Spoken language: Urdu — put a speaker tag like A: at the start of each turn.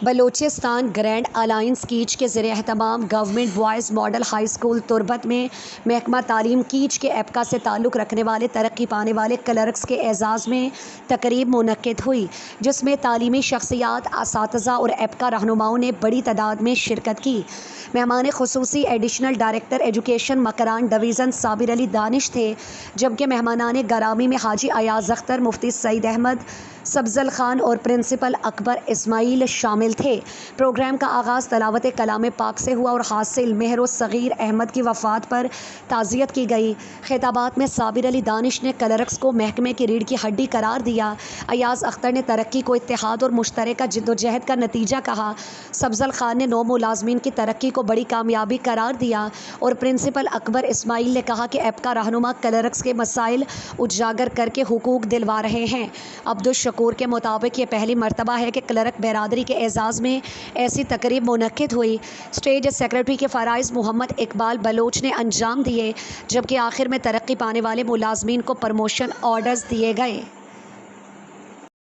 A: بلوچستان گرینڈ الائنس کیچ کے زیر اہتمام government boys model high school تربت میں محکمہ تعلیم کیچ کے ایپکا سے تعلق رکھنے والے ترقی پانے والے کلرکس کے اعزاز میں تقریب منعقد ہوئی، جس میں تعلیمی شخصیات، اساتذہ اور ایپکا رہنماؤں نے بڑی تعداد میں شرکت کی۔ مہمان خصوصی additional director education Makran division Sabir Ali Danish تھے، جبکہ مہمانان گرامی میں حاجی ایاز اختر، مفتی سعید احمد سبزل خان اور پرنسپل اکبر اسماعیل شامل تھے۔ پروگرام کا آغاز تلاوت کلام پاک سے ہوا اور حاصل مہر صغیر احمد کی وفات پر تعزیت کی گئی۔ خطابات میں صابر علی دانش نے کلرکس کو محکمے کی ریڑھ کی ہڈی قرار دیا، ایاز اختر نے ترقی کو اتحاد اور مشترکہ جدوجہد کا نتیجہ کہا، سبزل خان نے نو ملازمین کی ترقی کو بڑی کامیابی قرار دیا اور پرنسپل اکبر اسماعیل نے کہا کہ ایپکا رہنما کلرکس کے مسائل اجاگر کر کے حقوق دلوا رہے ہیں۔ عبدالشکور کے مطابق یہ پہلی مرتبہ ہے کہ کلرک برادری کے اعزاز میں ایسی تقریب منعقد ہوئی۔ اسٹیٹ سیکرٹری کے فرائض محمد اقبال بلوچ نے انجام دیے، جبکہ آخر میں ترقی پانے والے ملازمین کو پروموشن آرڈرز دیے گئے۔